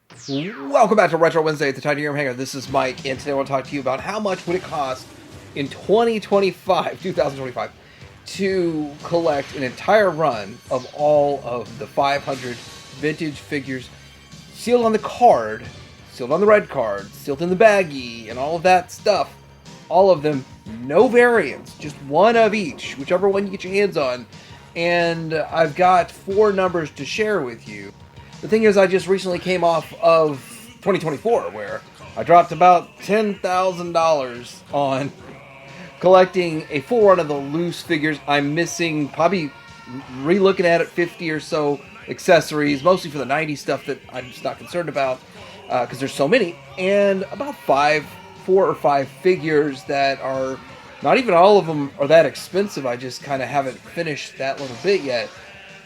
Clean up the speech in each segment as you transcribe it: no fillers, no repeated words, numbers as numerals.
Welcome back to Retro Wednesday at the Titanium Hangar. This is Mike, and today I want to talk to you about how much would it cost in 2025 to collect an entire run of all of the 500 vintage figures sealed on the card, sealed on the red card, sealed in the baggie, and all of that stuff. All of them, no variants, just one of each, whichever one you get your hands on. And I've got four numbers to share with you. The thing is, I just recently came off of 2024, where I dropped about $10,000 on collecting a full run of the loose figures. I'm missing, probably re-looking at it, 50 or so accessories, mostly for the 90s stuff that I'm just not concerned about, because there's so many, and about 4 or 5 figures that are, not even all of them are that expensive. I just kind of haven't finished that little bit yet.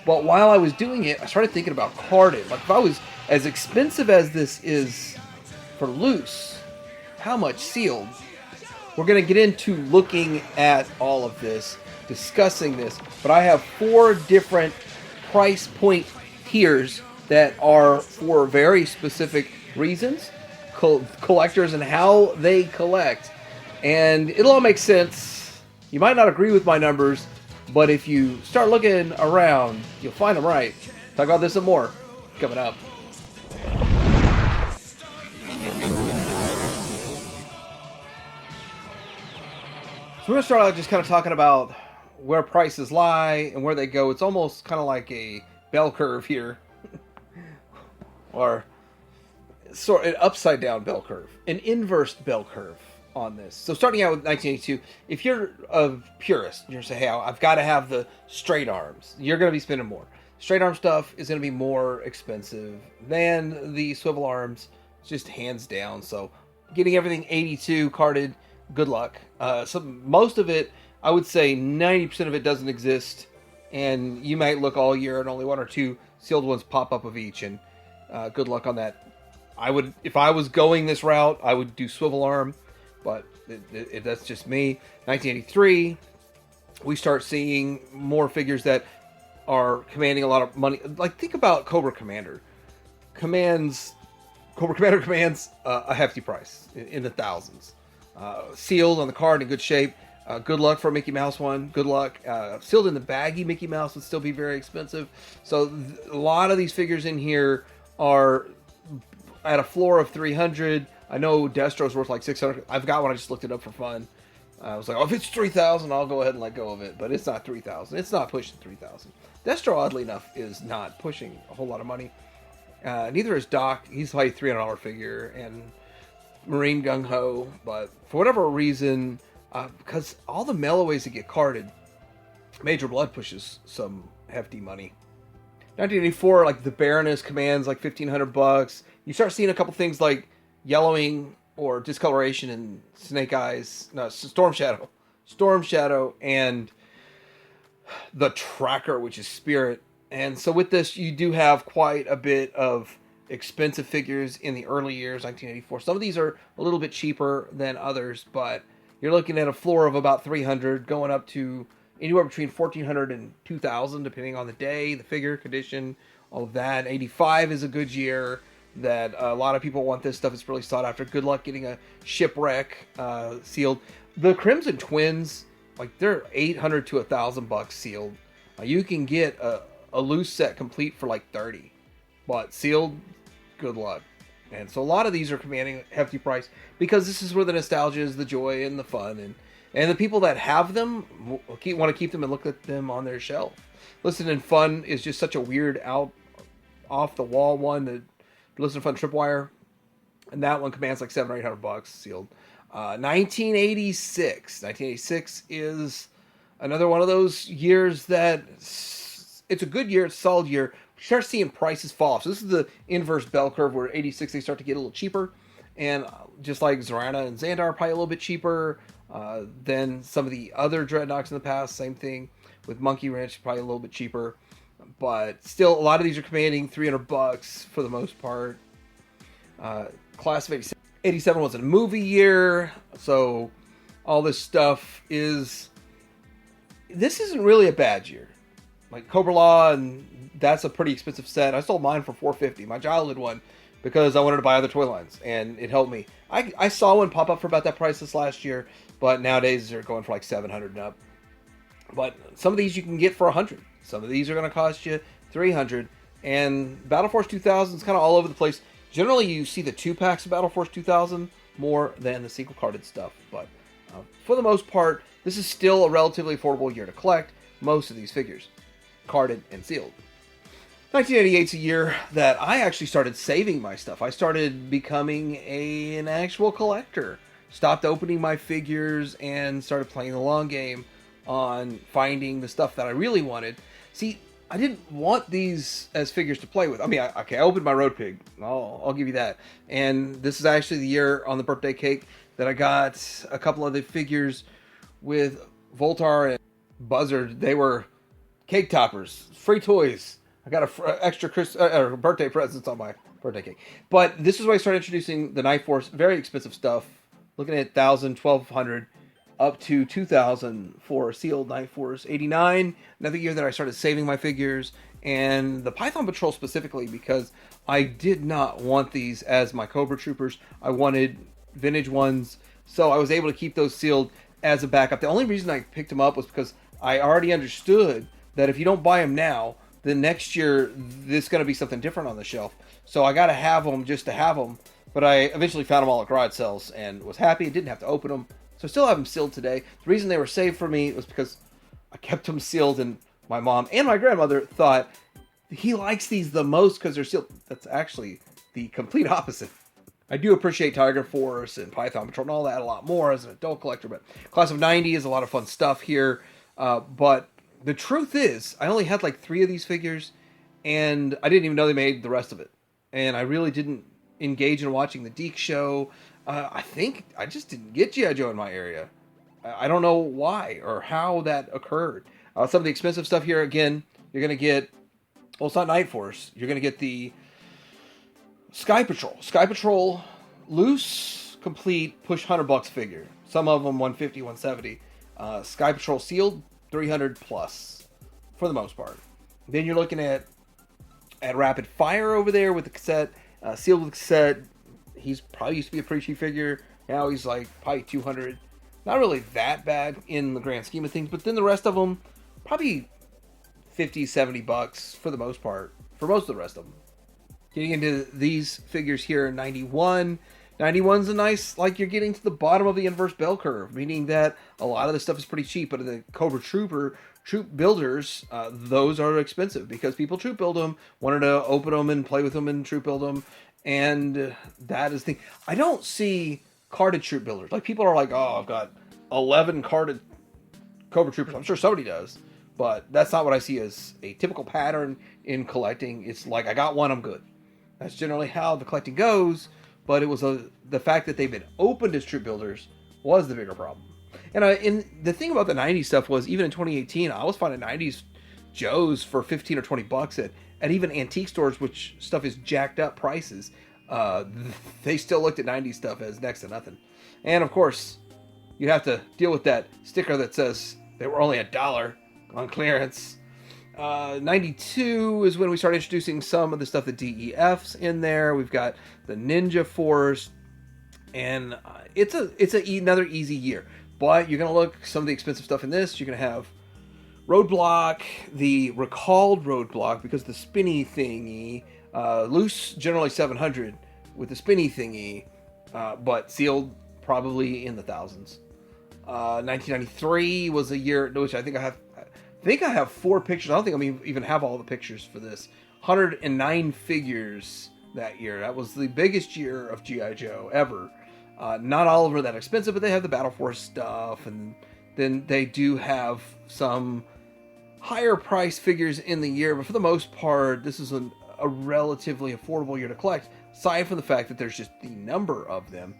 But while I was doing it, I started thinking about carded. Like, if I was as expensive as this is for loose, how much sealed? We're going to get into looking at all of this, discussing this. But I have 4 different price point tiers that are for very specific reasons, collectors and how they collect. And it'll all make sense. You might not agree with my numbers, but if you start looking around, you'll find them right. Talk about this and more coming up. So we're going to start out just kind of talking about where prices lie and where they go. It's almost kind of like a bell curve here. Or sort of an upside down bell curve. An inverse bell curve on this. So starting out with 1982, if you're a purist, you're going to say, hey, I've got to have the straight arms. You're going to be spending more. Straight arm stuff is going to be more expensive than the swivel arms, just hands down. So getting everything 82 carded, good luck. So most of it, I would say 90% of it doesn't exist, and you might look all year and only 1 or 2 sealed ones pop up of each, and good luck on that. If I was going this route, I would do swivel arm. But that's just me. 1983, we start seeing more figures that are commanding a lot of money. Like, think about Cobra Commander. Cobra Commander commands a hefty price in the thousands. Sealed on the card in good shape. Good luck for a Mickey Mouse one. Good luck. Sealed in the baggy Mickey Mouse would still be very expensive. So a lot of these figures in here are at a floor of 300. I know Destro's worth like 600. I've got one. I just looked it up for fun. I was like, oh, if it's 3,000, I'll go ahead and let go of it. But it's not 3,000. It's not pushing 3,000. Destro, oddly enough, is not pushing a whole lot of money. Neither is Doc. He's like a $300 figure, and Marine Gung Ho. But for whatever reason, because all the melloways that get carded, Major Blood pushes some hefty money. 1984, like the Baroness commands like $1,500. You start seeing a couple things like yellowing or discoloration in Snake Eyes, no, Storm Shadow, and the Tracker, which is Spirit. And so with this, you do have quite a bit of expensive figures in the early years, 1984. Some of these are a little bit cheaper than others, but you're looking at a floor of about 300, going up to anywhere between 1,400 and 2,000, depending on the day, the figure, condition, all of that. 85 is a good year. That a lot of people want this stuff. It's really sought after. Good luck getting a Shipwreck sealed. The Crimson Twins, like, they're $800 to $1,000 sealed. You can get a loose set complete for like 30, but sealed, good luck. And so a lot of these are commanding a hefty price because this is where the nostalgia is, the joy and the fun, and the people that have them want to keep them and look at them on their shelf. Listen and Fun is just such a weird off the wall one that. Listen to Fun Tripwire, and that one commands like $700 or $800 sealed. 1986 is another one of those years that it's a good year, it's a solid year. You start seeing prices fall off. So this is the inverse bell curve where 86 they start to get a little cheaper, and just like Zorana and Xandar are probably a little bit cheaper than some of the other Dreadnoks in the past. Same thing with Monkey Wrench, probably a little bit cheaper. But still, a lot of these are commanding $300 for the most part. Class of 87. 87 was a movie year, so all this stuff is... This isn't really a bad year. Like Cobra Law, and that's a pretty expensive set. I sold mine for $450. My childhood one because I wanted to buy other toy lines, and it helped me. I saw one pop up for about that price this last year, but nowadays they're going for like 700 and up. But some of these you can get for 100. Some of these are going to cost you 300. And Battle Force 2000 is kind of all over the place. Generally, you see the 2-packs of Battle Force 2000 more than the single carded stuff. But for the most part, this is still a relatively affordable year to collect most of these figures, carded and sealed. 1988 is a year that I actually started saving my stuff. I started becoming an actual collector. Stopped opening my figures and started playing the long game on finding the stuff that I really wanted. See, I didn't want these as figures to play with. I mean, I opened my Road Pig. I'll give you that. And this is actually the year on the birthday cake that I got a couple of the figures with Voltar and Buzzard. They were cake toppers, free toys. I got a extra birthday presents on my birthday cake. But this is where I started introducing the Night Force. Very expensive stuff. Looking at 1,000, 1,200, up to 2,000 for sealed Night Force. 89, another year that I started saving my figures. And the Python Patrol specifically, because I did not want these as my Cobra Troopers. I wanted vintage ones. So I was able to keep those sealed as a backup. The only reason I picked them up was because I already understood that if you don't buy them now, then next year, this is going to be something different on the shelf. So I got to have them just to have them. But I eventually found them all at garage sales and was happy. Didn't have to open them. So I still have them sealed today. The reason they were saved for me was because I kept them sealed, and my mom and my grandmother thought he likes these the most because they're sealed. That's actually the complete opposite. I do appreciate Tiger Force and Python Patrol and all that a lot more as an adult collector. But Class of 90 is a lot of fun stuff here. But the truth is, I only had like 3 of these figures, and I didn't even know they made the rest of it. And I really didn't engage in watching the Deke show. I think I just didn't get G.I. Joe in my area. I don't know why or how that occurred. Some of the expensive stuff here, again, you're going to get, well, it's not Night Force. You're going to get the Sky Patrol. Sky Patrol, loose, complete, push $100 figure. Some of them 150, 170. Sky Patrol sealed, 300 plus for the most part. Then you're looking at Rapid Fire over there with the cassette, sealed with cassette. He's probably used to be a pretty cheap figure. Now he's like probably 200. Not really that bad in the grand scheme of things, but then the rest of them probably 50, 70 bucks for the most part for most of the rest of them. Getting into these figures here in 91. 91's a nice, like you're getting to the bottom of the inverse bell curve, meaning that a lot of this stuff is pretty cheap, but the Cobra Troop builders, those are expensive because people troop build them, wanted to open them and play with them and troop build them, and that is the thing. I don't see carded troop builders. Like, people are like, oh, I've got 11 carded Cobra Troopers. I'm sure somebody does, but that's not what I see as a typical pattern in collecting. It's like, I got one, I'm good. That's generally how the collecting goes. But it was the fact that they've been opened as troop builders was the bigger problem. And the thing about the 90s stuff was, even in 2018, I was finding 90s Joes for 15 or 20 bucks at even antique stores, which stuff is jacked up prices. They still looked at 90s stuff as next to nothing. And of course, you have to deal with that sticker that says they were only $1 on clearance. 92 is when we started introducing some of the stuff, the DEF's in there. We've got the Ninja Force, and it's another easy year. But you're going to look some of the expensive stuff in this. You're going to have Roadblock, the recalled Roadblock, because the spinny thingy, loose generally 700 with the spinny thingy, but sealed probably in the thousands. 1993 was a year which I think I have 4 pictures. I don't think I even have all the pictures for this. 109 figures that year. That was the biggest year of G.I. Joe ever. Not all of them are that expensive, but they have the Battle Force stuff, and then they do have some higher price figures in the year. But for the most part, this is a relatively affordable year to collect, aside from the fact that there's just the number of them.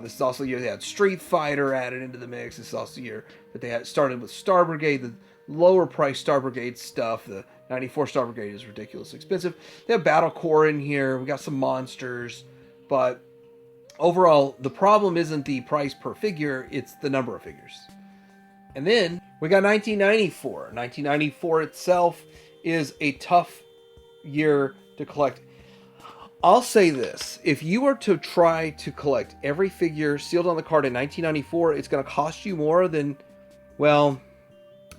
This is also the year they had Street Fighter added into the mix. This is also the year that they had started with Star Brigade, the lower price Star Brigade stuff. The 94 Star Brigade is ridiculously expensive. They have Battle Corps in here. We got some monsters. But overall, the problem isn't the price per figure, it's the number of figures. And then we got 1994. 1994 itself is a tough year to collect. I'll say this. If you were to try to collect every figure sealed on the card in 1994, it's going to cost you more than, well,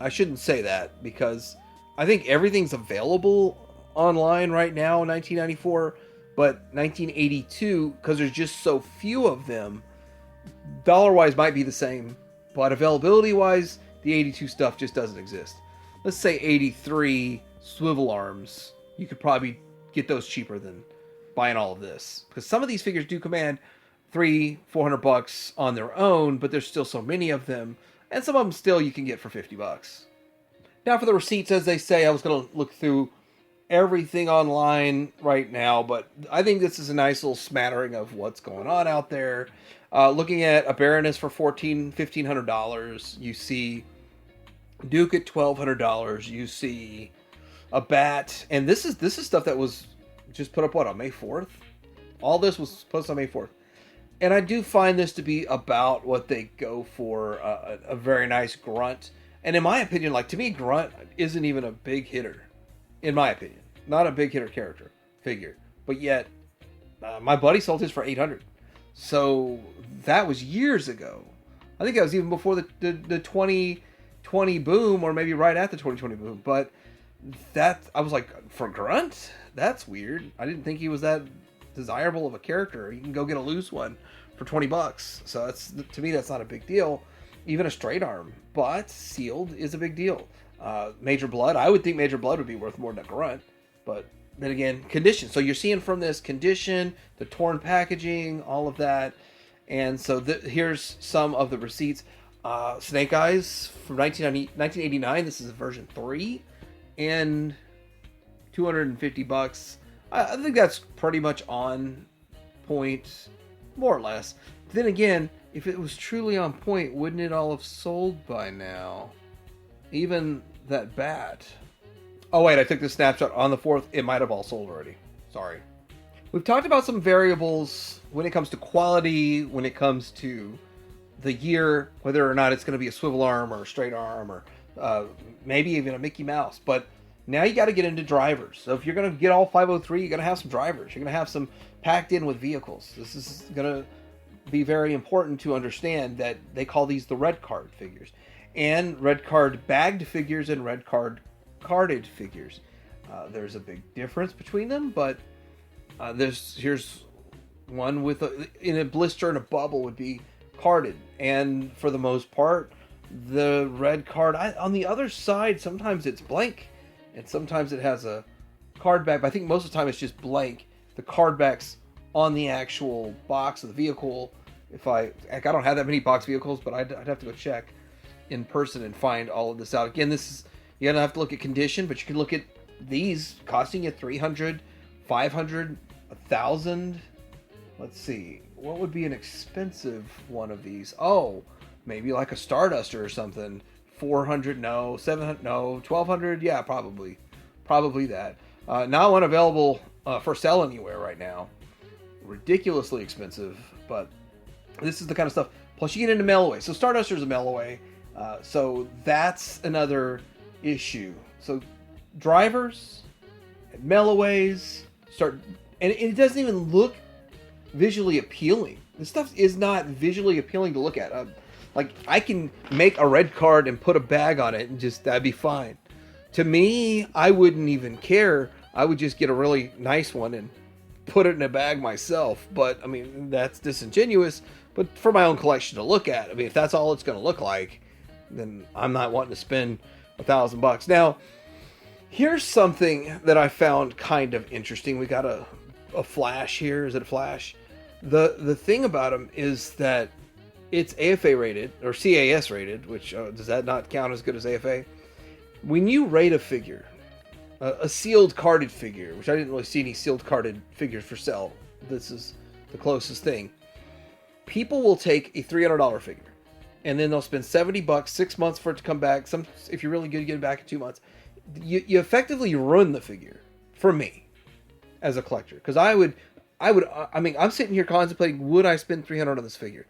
I shouldn't say that because I think everything's available online right now in 1994, but 1982, because there's just so few of them, dollar-wise might be the same, but availability-wise, the 82 stuff just doesn't exist. Let's say 83 swivel arms. You could probably get those cheaper than buying all of this, because some of these figures do command $300-400 on their own, but there's still so many of them, and some of them still you can get for $50. Now for the receipts, as they say, I was going to look through everything online right now, but I think this is a nice little smattering of what's going on out there. Looking at a Baroness for $1,500, you see Duke at $1,200, you see a Bat, and this is stuff that was just put up, on May 4th? All this was posted on May 4th. And I do find this to be about what they go for, a very nice Grunt. And in my opinion, to me, Grunt isn't even a big hitter. In my opinion. Not a big hitter figure. But yet, my buddy sold his for $800. So, that was years ago. I think that was even before the 2020 boom, or maybe right at the 2020 boom. But I was like, for Grunt? That's weird. I didn't think he was that desirable of a character. You can go get a loose one for $20. So to me, that's not a big deal. Even a straight arm, but sealed is a big deal. Major Blood, I would think Major Blood would be worth more than a Grunt, but then again, condition. So you're seeing from this condition, the torn packaging, all of that. And so here's some of the receipts. Snake Eyes from 1989. This is version 3, and $250. I think that's pretty much on point, more or less. Then again, if it was truly on point, wouldn't it all have sold by now? Even that Bat. Oh wait, I took this snapshot on the 4th. It might have all sold already. Sorry. We've talked about some variables when it comes to quality, when it comes to the year, whether or not it's going to be a swivel arm or a straight arm, or maybe even a Mickey Mouse. But now you got to get into drivers. So if you're going to get all 503, you're going to have some drivers. You're going to have some packed in with vehicles. This is going to be very important to understand that they call these the red card figures. And red card bagged figures and red card carded figures. There's a big difference between them, but here's one with in a blister and a bubble would be carded. And for the most part, the red card, on the other side, sometimes it's blank. And sometimes it has a card back, but I think most of the time it's just blank. The card back's on the actual box of the vehicle. I don't have that many box vehicles, but I'd have to go check in person and find all of this out. Again, you're gonna have to look at condition, but you can look at these costing you $300, $500, $1,000. Let's see, what would be an expensive one of these? Oh, maybe like a Starduster or something. $400, no. $700, no. $1,200, yeah, probably that. Not one available for sale anywhere right now. Ridiculously expensive, but this is the kind of stuff. Plus, you get into mail away. So Starduster's a mail away, so that's another issue. So drivers, mail aways and it doesn't even look visually appealing. This stuff is not visually appealing to look at. I can make a red card and put a bag on it and that'd be fine. To me, I wouldn't even care. I would just get a really nice one and put it in a bag myself. But, I mean, that's disingenuous. But for my own collection to look at, I mean, if that's all it's going to look like, then I'm not wanting to spend $1,000. Now, here's something that I found kind of interesting. We got a Flash here. Is it a Flash? The thing about them is that it's AFA rated, or CAS rated, which does that not count as good as AFA? When you rate a figure, a sealed carded figure, which I didn't really see any sealed carded figures for sale. This is the closest thing. People will take a $300 figure, and then they'll spend $70, 6 months for it to come back. If you're really good, you get it back in 2 months. You effectively ruin the figure, for me, as a collector. Because I'm sitting here contemplating, would I spend $300 on this figure?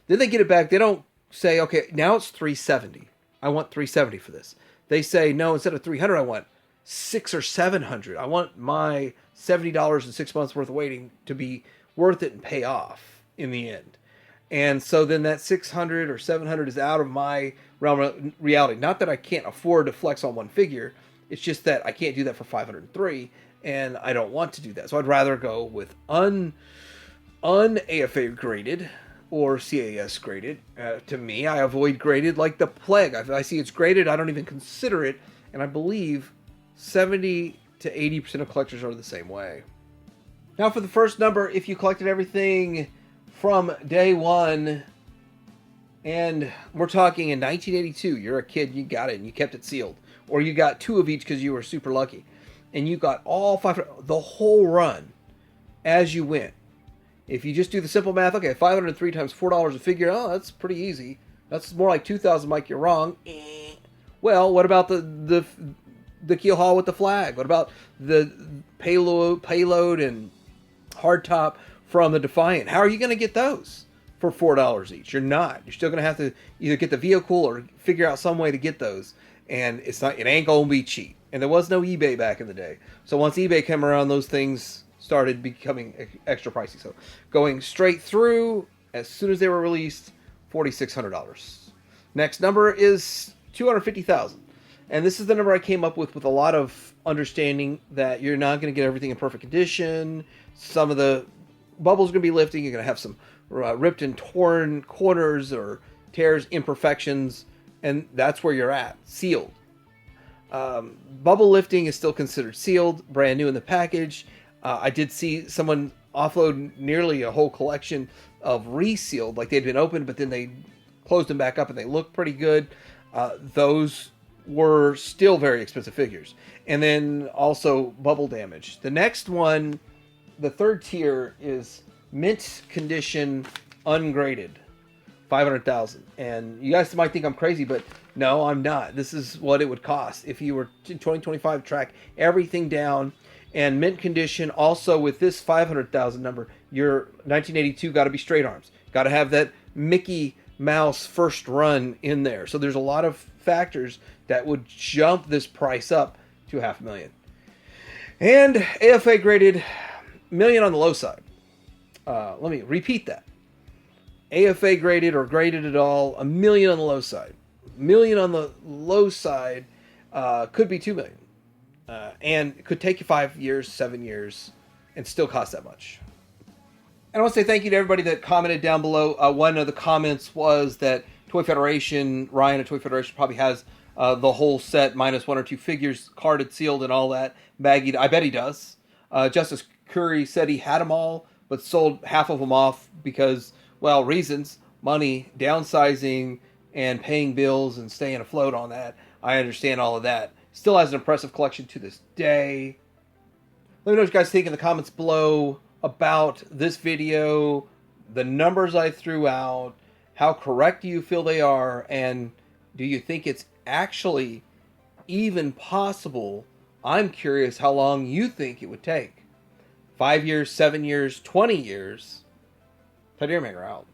Then they get it back. They don't say, okay, now it's $370. I want $370 for this. They say, no, instead of $300, I want $600 or $700. I want my $70 and 6 months worth of waiting to be worth it and pay off in the end. And so then that 600 or 700 is out of my realm of reality. Not that I can't afford to flex on one figure. It's just that I can't do that for 503, and I don't want to do that. So I'd rather go with un-AFA graded or CAS graded. To me, I avoid graded like the plague. If I see it's graded, I don't even consider it. And I believe 70 to 80% of collectors are the same way. Now for the first number, if you collected everything from day one, and we're talking in 1982, you're a kid, you got it, and you kept it sealed. Or you got 2 of each because you were super lucky. And you got all 5, the whole run as you went. If you just do the simple math, okay, 503 times $4 a figure, oh, that's pretty easy. That's more like 2,000, Mike, you're wrong. Well, what about the keel haul with the flag? What about the payload and hardtop from the Defiant? How are you going to get those for $4 each? You're not. You're still going to have to either get the vehicle or figure out some way to get those. And it ain't going to be cheap. And there was no eBay back in the day. So once eBay came around, those things started becoming extra pricey. So going straight through, as soon as they were released, $4,600. Next number is $250,000. And this is the number I came up with a lot of understanding that you're not going to get everything in perfect condition. Some of the bubbles are going to be lifting. You're going to have some ripped and torn corners or tears, imperfections. And that's where you're at, sealed. Bubble lifting is still considered sealed, brand new in the package. I did see someone offload nearly a whole collection of resealed, like they'd been opened, but then they closed them back up and they looked pretty good. Those were still very expensive figures. And then also bubble damage. The next one, the third tier, is mint condition ungraded. 500,000. And you guys might think I'm crazy, but no, I'm not. This is what it would cost if you were in 2025 to track everything down. And mint condition, also with this 500,000 number, your 1982 got to be straight arms. Got to have that Mickey Mouse first run in there. So there's a lot of factors that would jump this price up to $500,000. And AFA graded, million on the low side. Let me repeat that. AFA graded or graded at all, $1 million on the low side. $1 million on the low side could be $2 million. And it could take you 5 years, 7 years, and still cost that much. And I want to say thank you to everybody that commented down below. One of the comments was that Toy Federation, Ryan at Toy Federation probably has the whole set minus 1 or 2 figures, carded, sealed, and all that, baggied. I bet he does. Justice Curry said he had them all, but sold half of them off because, well, reasons, money, downsizing, and paying bills and staying afloat on that. I understand all of that. Still has an impressive collection to this day. Let me know what you guys think in the comments below about this video, the numbers I threw out, how correct do you feel they are, and do you think it's actually even possible? I'm curious how long you think it would take. 5 years, 7 years, 20 years. Tideermaker out.